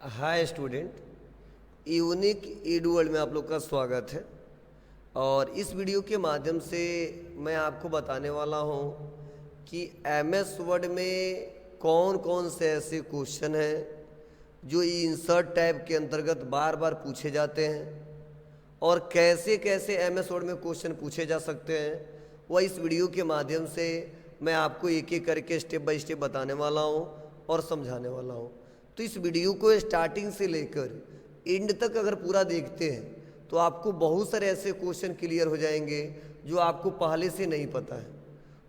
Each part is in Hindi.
Hi student, unique Edu world में आप लोग का स्वागत है। और इस वीडियो के माध्यम से मैं आपको बताने वाला हूँ कि एमएस वर्ड में कौन कौन से ऐसे क्वेश्चन हैं जो इंसर्ट टैब के अंतर्गत बार बार पूछे जाते हैं और कैसे कैसे एमएस वर्ड में क्वेश्चन पूछे जा सकते हैं। वह इस वीडियो के माध्यम से मैं आपको एक एक करके स्टेप बाय स्टेप बताने वाला हूँ और समझाने वाला हूँ। तो इस वीडियो को स्टार्टिंग से लेकर एंड तक अगर पूरा देखते हैं तो आपको बहुत सारे ऐसे क्वेश्चन क्लियर हो जाएंगे जो आपको पहले से नहीं पता है।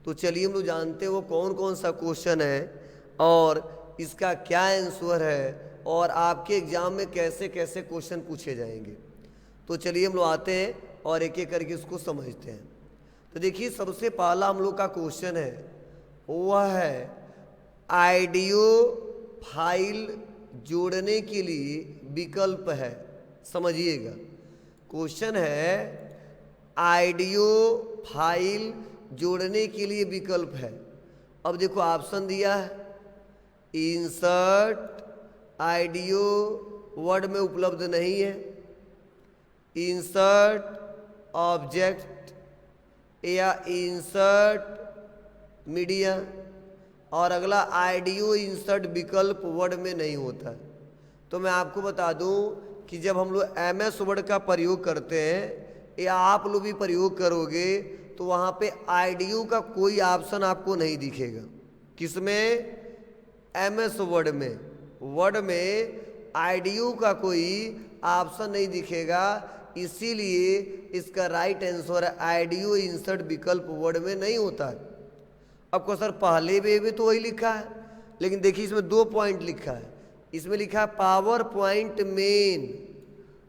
तो चलिए हम लोग जानते हैं वो कौन कौन सा क्वेश्चन है और इसका क्या आंसर है और आपके एग्जाम में कैसे कैसे क्वेश्चन पूछे जाएंगे। तो चलिए हम लोग आते हैं और एक एक करके इसको समझते हैं। तो देखिए, सबसे पहला हम लोग का क्वेश्चन है वह है ऑडियो फाइल जोड़ने के लिए विकल्प है। समझिएगा, क्वेश्चन है ऑडियो फाइल जोड़ने के लिए विकल्प है। अब देखो ऑप्शन दिया है, इंसर्ट ऑडियो वर्ड में उपलब्ध नहीं है, इंसर्ट ऑब्जेक्ट या इंसर्ट मीडिया, और अगला ऑडियो इंसर्ट विकल्प वर्ड में नहीं होता है। तो मैं आपको बता दूं कि जब हम लोग एमएस वर्ड का प्रयोग करते हैं या आप लोग भी प्रयोग करोगे तो वहाँ पे ऑडियो का कोई ऑप्शन आपको नहीं दिखेगा। किसमें? एमएस वर्ड में ऑडियो का कोई ऑप्शन नहीं दिखेगा। इसीलिए इसका राइट आंसर है ऑडियो इंसर्ट विकल्प वर्ड में नहीं होता है। आपको सर पहले भी तो वही लिखा है, लेकिन देखिए इसमें 2 पॉइंट लिखा है। इसमें लिखा है पावर पॉइंट मेन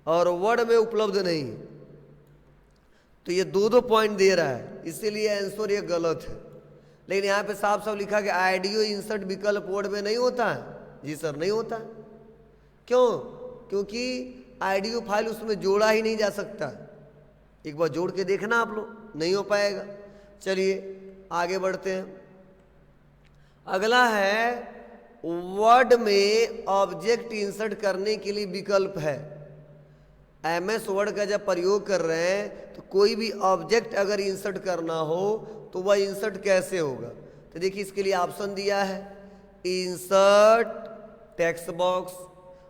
और वर्ड में उपलब्ध नहीं, तो ये 2 पॉइंट दे रहा है, इसीलिए आंसर ये गलत है। लेकिन यहाँ पे साफ साफ लिखा कि ऑडियो इंसर्ट विकल्प वर्ड में नहीं होता है। जी सर, नहीं होता है। क्यों? क्योंकि ऑडियो फाइल उसमें जोड़ा ही नहीं जा सकता। एक बार जोड़ के देखना आप लोग, नहीं हो पाएगा। चलिए आगे बढ़ते हैं। अगला है वर्ड में ऑब्जेक्ट इंसर्ट करने के लिए विकल्प है। एमएस वर्ड का जब प्रयोग कर रहे हैं तो कोई भी ऑब्जेक्ट अगर इंसर्ट करना हो तो वह इंसर्ट कैसे होगा। तो देखिए इसके लिए ऑप्शन दिया है इंसर्ट टेक्स्ट बॉक्स,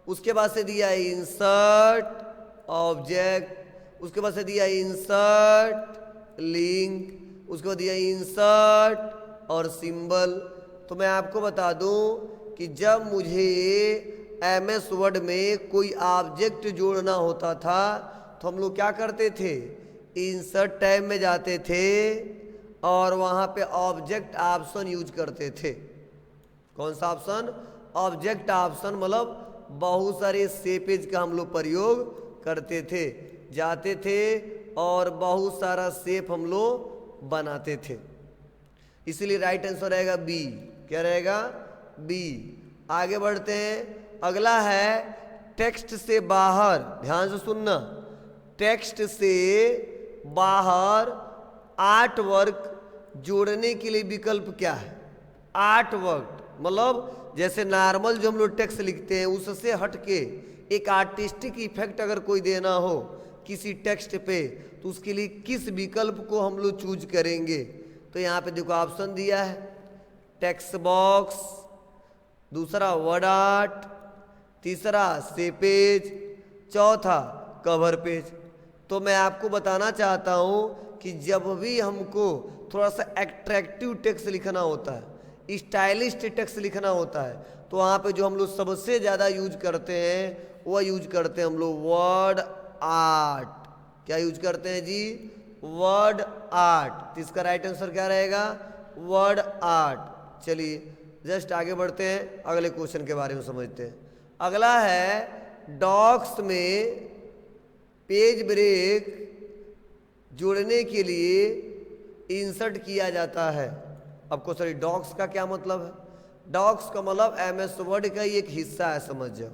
उसके बाद से दिया है इंसर्ट ऑब्जेक्ट, उसके बाद से दिया है इंसर्ट लिंक, उसके बाद दिया इंसर्ट और सिंबल। तो मैं आपको बता दूं कि जब मुझे एमएस वर्ड में कोई ऑब्जेक्ट जोड़ना होता था तो हम लोग क्या करते थे, इंसर्ट टैब में जाते थे और वहां पे ऑब्जेक्ट ऑप्शन यूज करते थे। कौन सा ऑप्शन? ऑब्जेक्ट ऑप्शन, मतलब बहुत सारे सेपेज का हम लोग प्रयोग करते थे, जाते थे और बहुत सारा शेप हम लोग बनाते थे। इसलिए राइट आंसर रहेगा बी। क्या रहेगा? बी। आगे बढ़ते हैं। अगला है टेक्स्ट से बाहर, ध्यान से सुनना, टेक्स्ट से बाहर आर्ट वर्क जोड़ने के लिए विकल्प क्या है? आर्ट वर्क मतलब जैसे नॉर्मल जो हम लोग टेक्स्ट लिखते हैं उससे हटके एक आर्टिस्टिक इफेक्ट अगर कोई देना हो किसी टेक्स्ट पे तो उसके लिए किस विकल्प को हम लोग चूज करेंगे। तो यहाँ पे देखो ऑप्शन दिया है टेक्स्ट बॉक्स, दूसरा वर्ड आर्ट, तीसरा सेपेज, चौथा कवर पेज। तो मैं आपको बताना चाहता हूँ कि जब भी हमको थोड़ा सा एट्रैक्टिव टेक्स्ट लिखना होता है, स्टाइलिश टेक्स्ट लिखना होता है, तो वहाँ पे जो हम लोग सबसे ज़्यादा यूज करते हैं वह यूज करते हैं हम लोग वर्ड आर्ट। क्या यूज करते हैं जी? Word art. तो इसका राइट आंसर क्या रहेगा? Word art. चलिए जस्ट आगे बढ़ते हैं, अगले क्वेश्चन के बारे में समझते हैं। अगला है डॉक्स में पेज ब्रेक जोड़ने के लिए इंसर्ट किया जाता है। आपको सॉरी डॉक्स का क्या मतलब है? डॉक्स का मतलब एमएस वर्ड का ही एक हिस्सा है, समझ जाओ।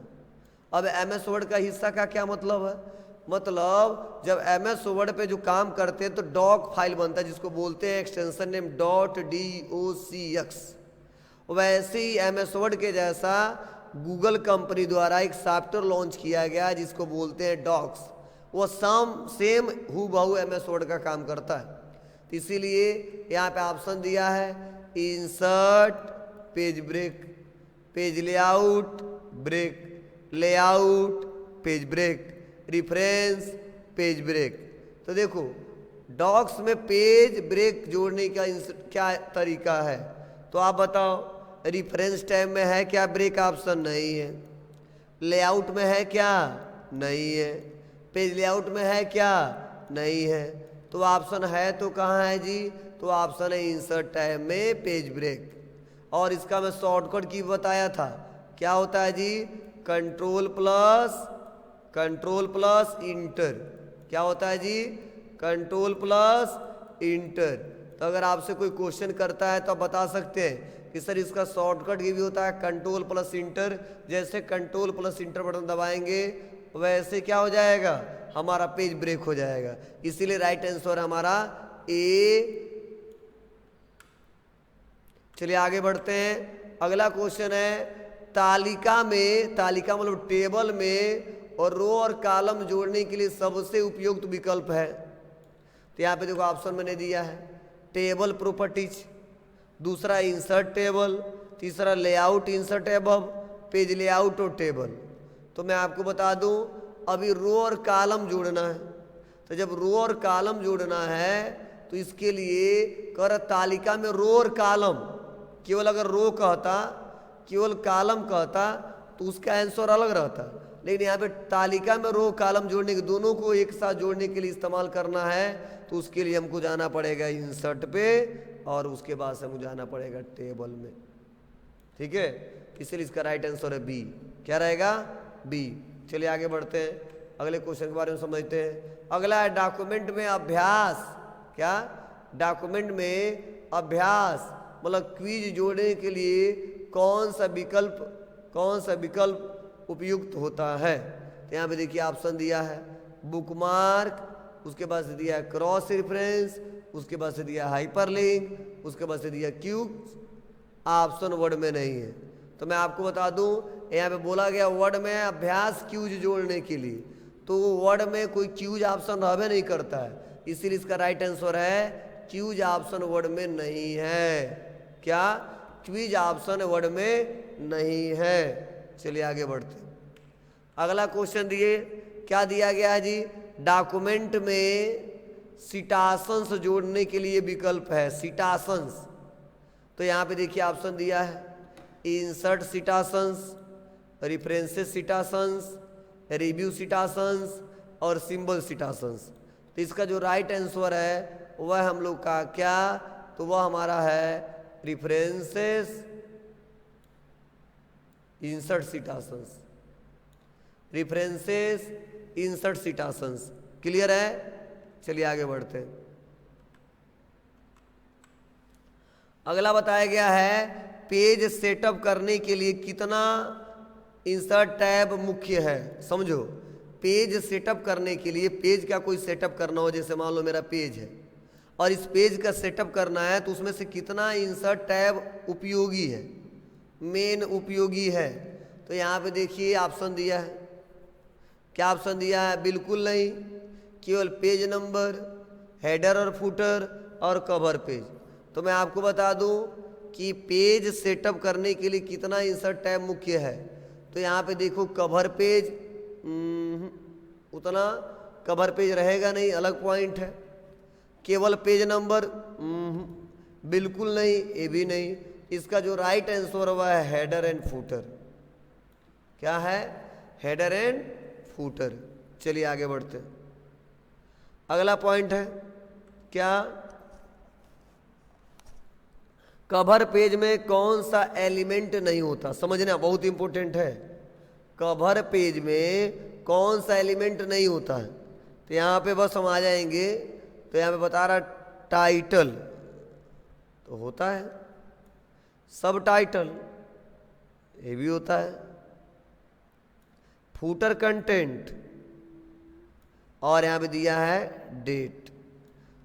अब एमएस वर्ड का हिस्सा का क्या मतलब है? मतलब जब एमएस वर्ड पे जो काम करते हैं तो डॉक फाइल बनता है जिसको बोलते हैं एक्सटेंशन नेम .docx। वैसे ही एमएस वर्ड के जैसा गूगल कंपनी द्वारा एक सॉफ्टवेयर लॉन्च किया गया जिसको बोलते हैं डॉक्स। वो सेम हूबहू MS वर्ड का काम करता है। तो इसीलिए यहाँ पे ऑप्शन दिया है insert page break, page layout break, layout page break, reference page break. तो देखो डॉक्स में पेज ब्रेक जोड़ने का क्या तरीका है, तो आप बताओ। रेफरेंस टैब में है क्या ब्रेक ऑप्शन? नहीं है। लेआउट में है क्या? नहीं है। पेज लेआउट में है क्या? नहीं है। तो ऑप्शन है तो कहाँ है जी? तो ऑप्शन है इंसर्ट टैब में पेज ब्रेक। और इसका मैं शॉर्टकट की बताया था, क्या होता है जी? Control plus inter. क्या होता है जी? Control plus inter. तो अगर आपसे कोई क्वेश्चन करता है तो आप बता सकते हैं कि सर इसका शॉर्टकट ये भी होता है कंट्रोल प्लस इंटर। जैसे कंट्रोल प्लस इंटर बटन दबाएंगे वैसे क्या हो जाएगा? हमारा पेज ब्रेक हो जाएगा। इसीलिए राइट आंसर हमारा ए। चलिए आगे बढ़ते हैं। अगला क्वेश्चन है तालिका मतलब टेबल में और रो और कॉलम जोड़ने के लिए सबसे उपयुक्त विकल्प है। तो यहाँ पे देखो ऑप्शन मैंने दिया है टेबल प्रॉपर्टीज, दूसरा इंसर्ट टेबल, तीसरा layout insert above, page layout और टेबल। तो मैं आपको बता दूं अभी रो और कॉलम जोड़ना है। तो जब रो और कॉलम जोड़ना है तो इसके लिए कर तालिका में रो और कॉलम, केवल अगर रो कहता, केवल कॉलम कहता तो उसका आंसर अलग रहता। लेकिन यहाँ पे तालिका में रो कॉलम जोड़ने के, दोनों को एक साथ जोड़ने के लिए इस्तेमाल करना है तो उसके लिए हमको जाना पड़ेगा इंसर्ट पे और उसके बाद से हमको जाना पड़ेगा टेबल में। ठीक है, इसलिए इसका राइट आंसर है बी। क्या रहेगा? बी। चलिए आगे बढ़ते हैं, अगले क्वेश्चन के बारे में समझते हैं। अगला है डॉक्यूमेंट में अभ्यास। क्या? डॉक्यूमेंट में अभ्यास मतलब क्विज जोड़ने के लिए कौन सा विकल्प उपयुक्त होता है? तो यहाँ पे देखिए ऑप्शन दिया है बुकमार्क, उसके बाद से दिया है क्रॉस रेफरेंस, उसके बाद से दिया हाइपरलिंक, उसके बाद से दिया क्यूज। ऑप्शन वर्ड में नहीं है। तो मैं आपको बता दूं यहाँ पे बोला गया वर्ड में अभ्यास क्यूज जोड़ने के लिए, तो वर्ड में कोई क्यूज ऑप्शन रहबे नहीं करता है, इसीलिए इसका राइट आंसर है क्यूज ऑप्शन वर्ड में नहीं है। क्या? क्विज ऑप्शन वर्ड में नहीं है। चलिए आगे बढ़ते हैं। अगला क्वेश्चन दिए, क्या दिया गया है जी? डॉक्यूमेंट में सिटाशंस जोड़ने के लिए विकल्प है सिटाशंस। तो यहाँ पे देखिए ऑप्शन दिया है इंसर्ट सिटाशंस, रेफरेंसेस सिटाशंस, रिव्यू सिटाशंस और सिंबल सिटाशंस। तो इसका जो राइट आंसर है वह हम लोग का क्या? तो वह हमारा है references insert citations, references insert citations. Clear है? चलिए आगे बढ़ते हैं। अगला बताया गया है पेज सेटअप करने के लिए कितना इंसर्ट टैब मुख्य है। समझो, पेज सेटअप करने के लिए, पेज का कोई सेटअप करना हो, जैसे मान लो मेरा पेज है और इस पेज का सेटअप करना है तो उसमें से कितना इंसर्ट टैब उपयोगी है, मेन उपयोगी है। तो यहाँ पे देखिए ऑप्शन दिया है। क्या ऑप्शन दिया है? बिल्कुल नहीं, केवल पेज नंबर, हेडर और फुटर और कवर पेज। तो मैं आपको बता दूं कि पेज सेटअप करने के लिए कितना इंसर्ट टैब मुख्य है। तो यहाँ पे देखो कवर पेज, उतना कवर पेज रहेगा नहीं, अलग पॉइंट है। केवल पेज नंबर, बिल्कुल नहीं, ये भी नहीं। इसका जो राइट आंसर हुआ है हेडर एंड फुटर। क्या है? Header and footer. चलिए आगे बढ़ते हैं। अगला पॉइंट है क्या? कवर पेज में कौन सा एलिमेंट नहीं होता? समझना बहुत इंपॉर्टेंट है। कवर पेज में कौन सा एलिमेंट नहीं होता है? तो यहाँ पे बस हम आ जाएंगे। तो यहाँ पे बता रहा टाइटल तो होता है, सब टाइटल ये भी होता है, फुटर कंटेंट, और यहाँ पे दिया है डेट।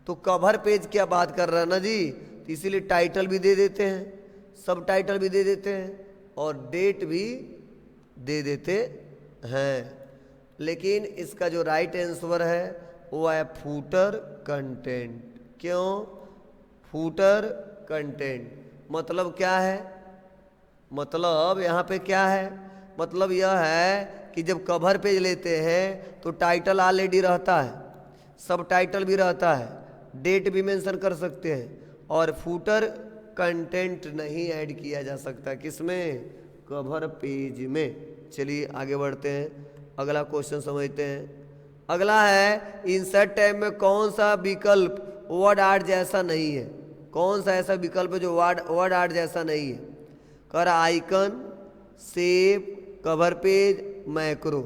तो कवर पेज क्या बात कर रहा है ना जी, तो इसीलिए टाइटल भी दे देते हैं, सब टाइटल भी दे देते हैं और डेट भी दे देते हैं। लेकिन इसका जो राइट आंसर है वो है फूटर कंटेंट। क्यों? फूटर कंटेंट मतलब क्या है? मतलब यहाँ पे क्या है? मतलब यह है कि जब कवर पेज लेते हैं तो टाइटल ऑलरेडी रहता है, सब टाइटल भी रहता है, डेट भी मेंशन कर सकते हैं, और फूटर कंटेंट नहीं ऐड किया जा सकता। किसमें? कवर पेज में। चलिए आगे बढ़ते हैं, अगला क्वेश्चन समझते हैं। अगला है इंसर्ट टैब में कौन सा विकल्प वर्ड आर्ट जैसा नहीं है? कौन सा ऐसा विकल्प है जो वर्ड आर्ट जैसा नहीं है? कर icon, save, cover page, macro.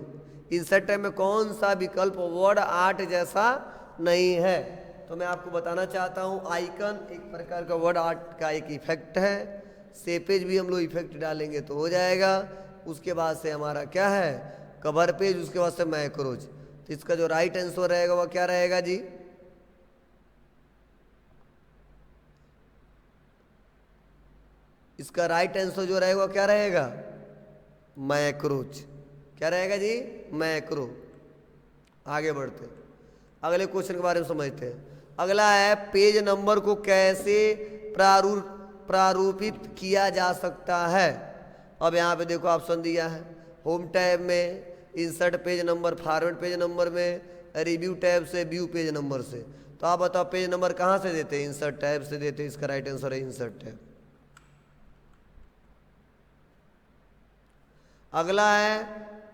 Insert tab में कौन सा विकल्प वर्ड आर्ट जैसा नहीं है? तो मैं आपको बताना चाहता हूं, आइकन एक प्रकार का वर्ड आर्ट का एक इफेक्ट है। सेव पेज भी हम लोग इफेक्ट डालेंगे तो हो जाएगा। उसके बाद से हमारा क्या है? कवर पेज, उसके बाद से मैक्रोज। तो इसका जो राइट आंसर रहेगा वह क्या रहेगा जी? इसका राइट आंसर जो रहेगा क्या रहेगा? मैक्रोज। क्या रहेगा जी? मैक्रो। आगे बढ़ते हैं, अगले क्वेश्चन के बारे में समझते हैं। अगला है पेज नंबर को कैसे प्रारूपित किया जा सकता है? अब यहाँ पे देखो ऑप्शन दिया है, होम टैब में, insert page number, forward page number में, रिव्यू टैब से, व्यू पेज नंबर से। तो आप बताओ पेज नंबर कहाँ से देते हैं? इंसर्ट टैब से देते हैं। इसका राइट आंसर है इंसर्ट टैब। अगला है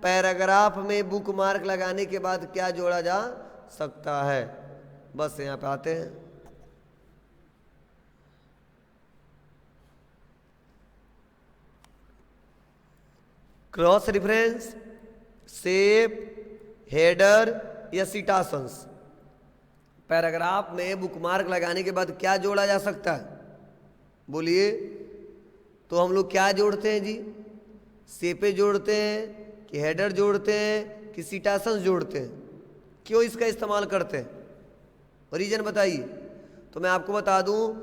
पैराग्राफ में बुकमार्क लगाने के बाद क्या जोड़ा जा सकता है? बस यहाँ पे आते हैं। क्रॉस रेफरेंस, शेप, हेडर या सिटाशंस। पैराग्राफ में बुकमार्क लगाने के बाद क्या जोड़ा जा सकता है? बोलिए। तो हम लोग क्या जोड़ते हैं जी? शेपे जोड़ते हैं कि हेडर जोड़ते हैं कि सिटाशंस जोड़ते हैं? क्यों इसका इस्तेमाल करते हैं? रीजन बताइए। तो मैं आपको बता दूं,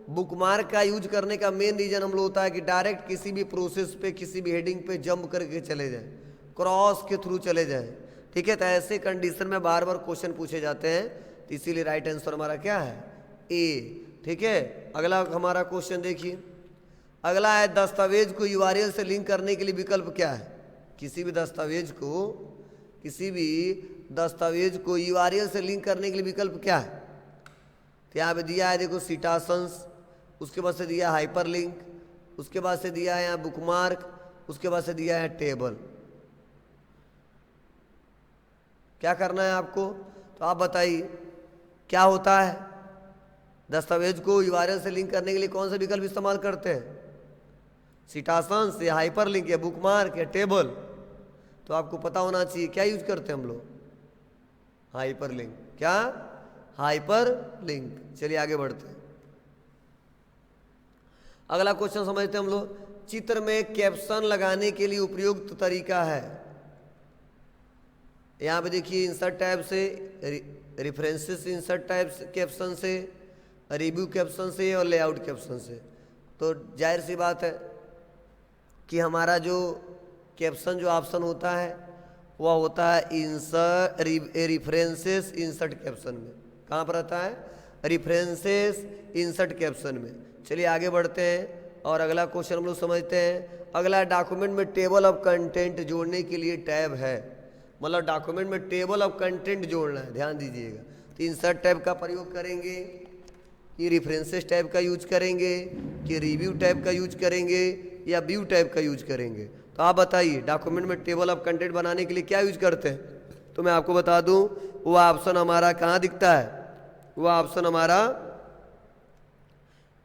बुकमार्क का यूज करने का मेन रीजन हम लोग होता है कि डायरेक्ट किसी भी प्रोसेस पे, किसी भी हेडिंग पे जंप करके चले जाएं, क्रॉस के थ्रू चले जाएं। ठीक है, तो ऐसे कंडीशन में बार बार क्वेश्चन पूछे जाते हैं, तो इसीलिए राइट आंसर हमारा क्या है? ए। ठीक है, अगला हमारा क्वेश्चन देखिए। अगला है दस्तावेज को यूआरएल से लिंक करने के लिए विकल्प क्या है? किसी भी दस्तावेज को यूआरएल से लिंक करने के लिए विकल्प क्या है? तो यहाँ पे दिया है देखो सिटाशंस, उसके बाद से दिया हाइपर लिंक, उसके बाद से दिया है यहाँ बुकमार्क, उसके बाद से दिया है टेबल। क्या करना है आपको? तो आप बताइए क्या होता है? दस्तावेज को यूआरएल से लिंक करने के लिए कौन सा विकल्प इस्तेमाल करते हैं? सिटाशंस या हाइपर लिंक या बुकमार्क या टेबल? तो आपको पता होना चाहिए क्या यूज करते हैं हम लोग? Hyper link. क्या? Hyper link. चलिए आगे बढ़ते हैं, अगला क्वेश्चन समझते हैं हम लोग। चित्र में कैप्शन लगाने के लिए उपयुक्त तरीका है? यहाँ पे देखिए, इंसर्ट टैब से, रेफरेंसेस इंसर्ट टैब से, कैप्शन से, रिव्यू कैप्शन से और लेआउट कैप्शन से। तो जाहिर सी बात है कि हमारा जो कैप्शन जो ऑप्शन होता है वह होता है इंसर्ट रेफरेंसेस इंसर्ट कैप्शन में। कहाँ पर रहता है? रेफरेंसेस इंसर्ट कैप्शन में। चलिए आगे बढ़ते हैं और अगला क्वेश्चन हम लोग समझते हैं। अगला डॉक्यूमेंट में टेबल ऑफ कंटेंट जोड़ने के लिए टैब है, मतलब डॉक्यूमेंट में टेबल ऑफ कंटेंट जोड़ना है, ध्यान दीजिएगा। तो इंसर्ट टैब का प्रयोग करेंगे कि रेफरेंसेस टैब का यूज करेंगे कि रिव्यू टैब का यूज करेंगे या व्यू टैब का यूज करेंगे? तो आप बताइए डॉक्यूमेंट में टेबल ऑफ कंटेंट बनाने के लिए क्या यूज करते हैं? तो मैं आपको बता दूं, वो ऑप्शन हमारा कहाँ दिखता है? वो ऑप्शन हमारा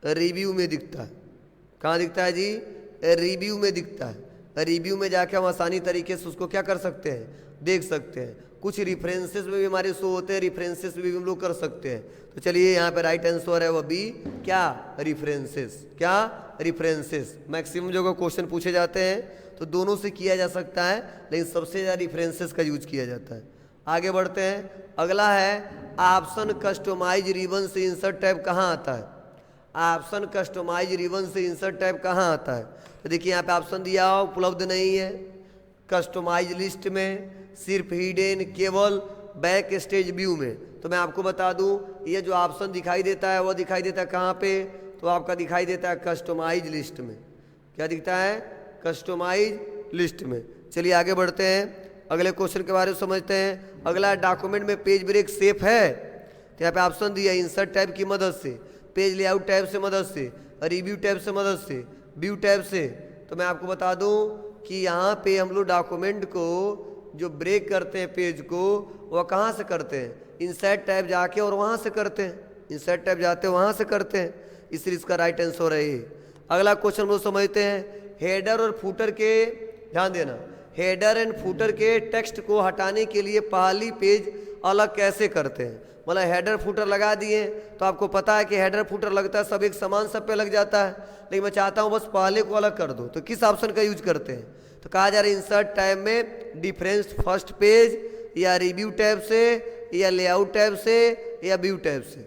रिव्यू में दिखता है। कहाँ दिखता है जी? रिव्यू में दिखता है। रिव्यू में जाके हम आसानी तरीके से उसको क्या कर सकते हैं? देख सकते हैं। कुछ रेफरेंसेस में भी हमारे शो होते हैं, रेफरेंसेस में भी हम लोग कर सकते हैं। तो चलिए यहाँ पे राइट आंसर है वो बी। क्या? रेफरेंसेस। क्या? रेफरेंसेस। मैक्सिमम जगह क्वेश्चन पूछे जाते हैं तो दोनों से किया जा सकता है, लेकिन सबसे ज़्यादा रेफरेंसेस का यूज किया जाता है। आगे बढ़ते हैं, अगला है ऑप्शन कस्टमाइज रिबन से इंसर्ट टैब कहाँ आता है? ऑप्शन कस्टमाइज रिबन से इंसर्ट टैब कहाँ आता है? तो देखिए यहाँ पे ऑप्शन दिया उपलब्ध नहीं है, कस्टमाइज लिस्ट में, सिर्फ हिडन, केवल बैक स्टेज व्यू में। तो मैं आपको बता दूं, ये जो ऑप्शन दिखाई देता है वो दिखाई देता है कहाँ पे, तो आपका दिखाई देता है कस्टमाइज लिस्ट में। क्या दिखता है? कस्टमाइज लिस्ट में। चलिए आगे बढ़ते हैं, अगले क्वेश्चन के बारे में समझते हैं। अगला, डॉक्यूमेंट में पेज ब्रेक सेफ है? तो यहाँ पे ऑप्शन दिया, इंसर्ट टैब की मदद से, पेज लेआउट टैब से मदद से, रिव्यू टैब से मदद से, व्यू टैब से। तो मैं आपको बता दूं कि यहाँ पे हम लोग डॉक्यूमेंट को जो ब्रेक करते हैं पेज को, वह कहाँ से करते हैं? इंसर्ट टैब जाके और वहाँ से करते हैं, इंसर्ट टैब जाते हैं वहाँ से करते हैं, इसलिए इसका राइट आंसर है ये। अगला क्वेश्चन हम लोग समझते हैं, हेडर और फुटर के, ध्यान देना, हेडर एंड फुटर के टेक्स्ट को हटाने के लिए पहली पेज अलग कैसे करते हैं? मतलब हेडर फुटर लगा दिए तो आपको पता है कि हेडर फुटर लगता है सब एक समान सब पे लग जाता है, लेकिन मैं चाहता हूँ बस पहले को अलग कर दो। तो किस ऑप्शन का यूज करते हैं? तो कहा जा रहा है इंसर्ट टैब में डिफरेंस फर्स्ट पेज, या रिव्यू टैब से, या लेआउट टैब से, या व्यू टैब से।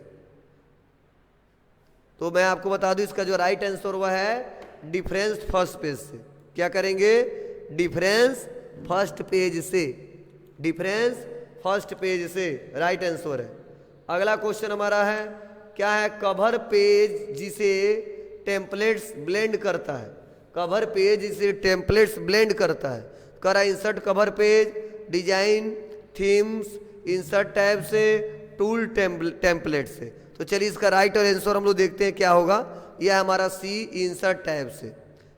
तो मैं आपको बता दूं इसका जो राइट आंसर हुआ है डिफरेंस फर्स्ट पेज से। क्या करेंगे? डिफरेंस फर्स्ट पेज से, डिफरेंस फर्स्ट पेज से राइट आंसर है। अगला क्वेश्चन हमारा है, क्या है? कवर पेज जिसे टेम्पलेट्स ब्लेंड करता है, कवर पेज जिसे टेम्पलेट्स ब्लेंड करता है। करा insert cover page, design, themes, insert tab से, टूल टेम्पलेट से। तो चलिए इसका राइट और आंसर हम लोग देखते हैं क्या होगा। यह हमारा सी, इंसर्ट टैब से।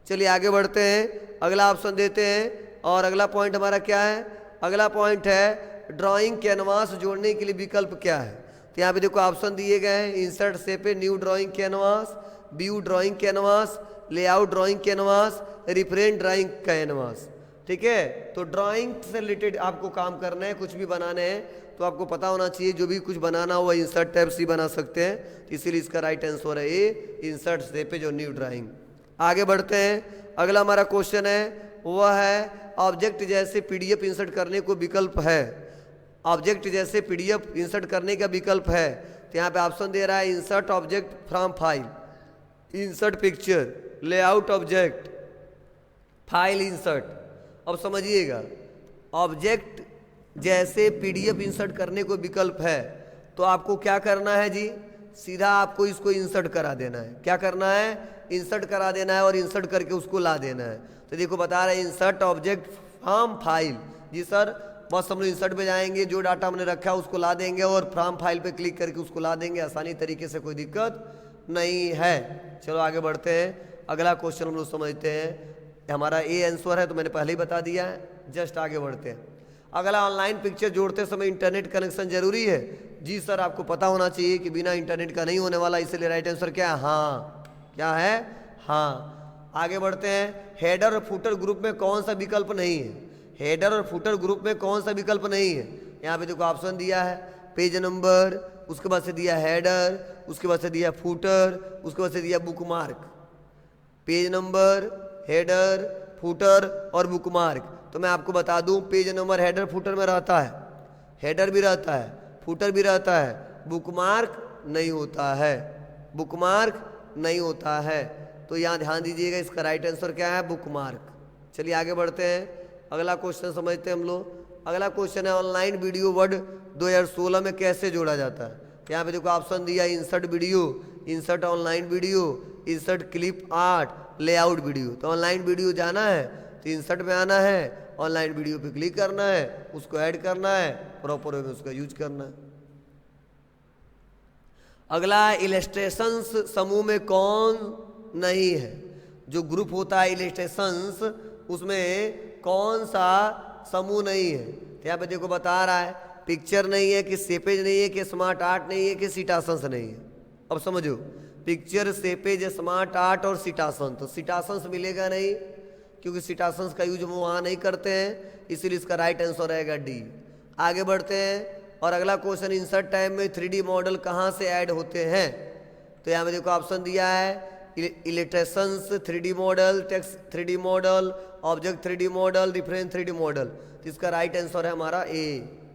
चलिए आगे बढ़ते हैं, अगला ऑप्शन देते हैं। और अगला पॉइंट हमारा क्या है? अगला पॉइंट है ड्राइंग कैनवास जोड़ने के लिए विकल्प क्या है? तो यहाँ पे देखो ऑप्शन दिए गए हैं, इंसर्ट से पे new drawing canvas, view drawing canvas, layout drawing canvas, reference drawing canvas. ठीक है, तो ड्राइंग से रिलेटेड आपको काम करना है, कुछ भी बनाने हैं तो आपको पता होना चाहिए, जो भी कुछ बनाना हो वह इंसर्ट टैब से बना सकते हैं। तो इसीलिए इसका राइट आंसर है ए, इंसर्ट से पे जो न्यू ड्राइंग। आगे बढ़ते हैं, अगला हमारा क्वेश्चन है वह है ऑब्जेक्ट जैसे पीडीएफ इंसर्ट करने को विकल्प है, ऑब्जेक्ट जैसे पीडीएफ इंसर्ट करने का विकल्प है। तो यहाँ पे ऑप्शन दे रहा है insert object from file, insert picture, layout object, file insert. अब समझिएगा, ऑब्जेक्ट जैसे पीडीएफ इंसर्ट करने को विकल्प है तो आपको क्या करना है जी? सीधा आपको इसको इंसर्ट करा देना है। क्या करना है? इंसर्ट करा देना है और इंसर्ट करके उसको ला देना है। तो देखो बता रहे हैं इंसर्ट ऑब्जेक्ट फ्रॉम फाइल। जी सर, बस हम लोग इंसर्ट पे जाएंगे, जो डाटा हमने रखा है उसको ला देंगे और फ्रॉम फाइल पे क्लिक करके उसको ला देंगे आसानी तरीके से, कोई दिक्कत नहीं है। चलो आगे बढ़ते हैं, अगला क्वेश्चन हम लोग समझते हैं। हमारा ए आंसर है तो मैंने पहले ही बता दिया है, जस्ट आगे बढ़ते हैं। अगला, ऑनलाइन पिक्चर जोड़ते समय इंटरनेट कनेक्शन जरूरी है? जी सर, आपको पता होना चाहिए कि बिना इंटरनेट का नहीं होने वाला, इसलिए राइट आंसर क्या है? हाँ। क्या है? हाँ। आगे बढ़ते हैं, हेडर और फुटर ग्रुप में कौन सा विकल्प नहीं है? हेडर और फुटर ग्रुप में कौन सा विकल्प नहीं है? यहाँ पे देखो ऑप्शन दिया है, पेज नंबर, उसके बाद से दिया हेडर, उसके बाद से दिया फुटर, उसके बाद से दिया bookmark. Page number, header, footer और बुकमार्क। तो मैं आपको बता दूं, पेज नंबर हेडर फुटर में रहता है, हेडर भी रहता है, फुटर भी रहता है, बुकमार्क नहीं होता है, बुकमार्क नहीं होता है। तो यहाँ ध्यान दीजिएगा, इसका राइट आंसर क्या है? बुकमार्क। चलिए आगे बढ़ते हैं, अगला क्वेश्चन समझते हैं हम लोग। अगला क्वेश्चन है ऑनलाइन वीडियो वर्ड 2016 में कैसे जोड़ा जाता है? यहाँ पे देखो ऑप्शन दिया, insert video, insert online video, insert clip art, layout video. तो ऑनलाइन वीडियो जाना है तो इंसर्ट में आना है, ऑनलाइन वीडियो पे क्लिक करना है, उसको ऐड करना है, प्रॉपर वे में उसका यूज करना है। अगला, इलस्ट्रेशंस समूह में कौन नहीं है? जो ग्रुप होता है इलस्ट्रेशंस, उसमें कौन सा समूह नहीं है? तो यहाँ पे देखो बता रहा है, पिक्चर नहीं है, कि सेपेज नहीं है, कि स्मार्ट आर्ट नहीं है, कि सीटासंस नहीं है। अब समझो, पिक्चर, सेपेज, स्मार्ट आर्ट और सीटासंस। तो सीटासंस मिलेगा नहीं, क्योंकि सीटासंस का यूज हम वहाँ नहीं करते हैं, इसीलिए इसका राइट आंसर रहेगा डी। आगे बढ़ते हैं, और अगला क्वेश्चन, इंसर्ट टाइम में 3D मॉडल कहाँ से ऐड होते हैं? तो यहाँ पे देखो ऑप्शन दिया है, illustrations 3D model, text 3D model, object 3D model, reference 3D model. तो इसका राइट आंसर है हमारा ए,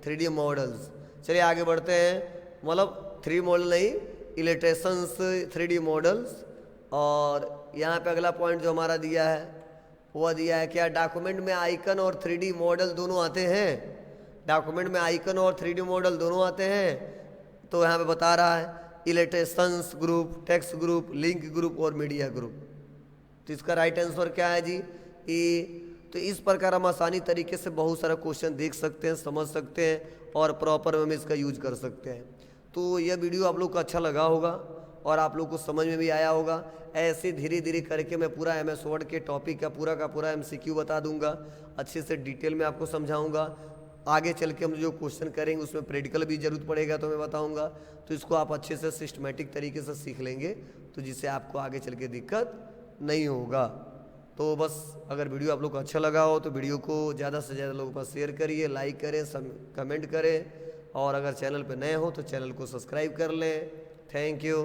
3D मॉडल्स। चलिए आगे बढ़ते हैं, मतलब 3 मॉडल नहीं, इलिस्ट्रेशंस 3D मॉडल्स। और यहाँ पे अगला पॉइंट जो हमारा दिया है वो दिया है क्या, डॉक्यूमेंट में आइकन और 3D मॉडल दोनों आते हैं, डॉक्यूमेंट में आइकन और 3D मॉडल दोनों आते हैं। तो यहाँ पे बता रहा है illustrations group, text group, link group और मीडिया ग्रुप। तो इसका राइट आंसर क्या है जी, ए। तो इस प्रकार हम आसानी तरीके से बहुत सारा क्वेश्चन देख सकते हैं, समझ सकते हैं और प्रॉपर वे में इसका यूज कर सकते हैं। तो यह वीडियो आप लोग को अच्छा लगा होगा और आप लोग को समझ में भी आया होगा। ऐसे धीरे धीरे करके मैं पूरा MS वर्ड के टॉपिक का पूरा MCQ बता दूंगा, अच्छे से डिटेल में आपको समझाऊंगा। आगे चल के हम जो क्वेश्चन करेंगे उसमें प्रैक्टिकल भी जरूरत पड़ेगा तो मैं बताऊंगा। तो इसको आप अच्छे से सिस्टमेटिक तरीके से सीख लेंगे तो जिससे आपको आगे चल के दिक्कत नहीं होगा। तो बस अगर वीडियो आप लोग को अच्छा लगा हो तो वीडियो को ज़्यादा से ज़्यादा लोगों के पास शेयर करिए, लाइक करें, कमेंट करें और अगर चैनल पर नए हो तो चैनल को सब्सक्राइब कर लें। Thank you.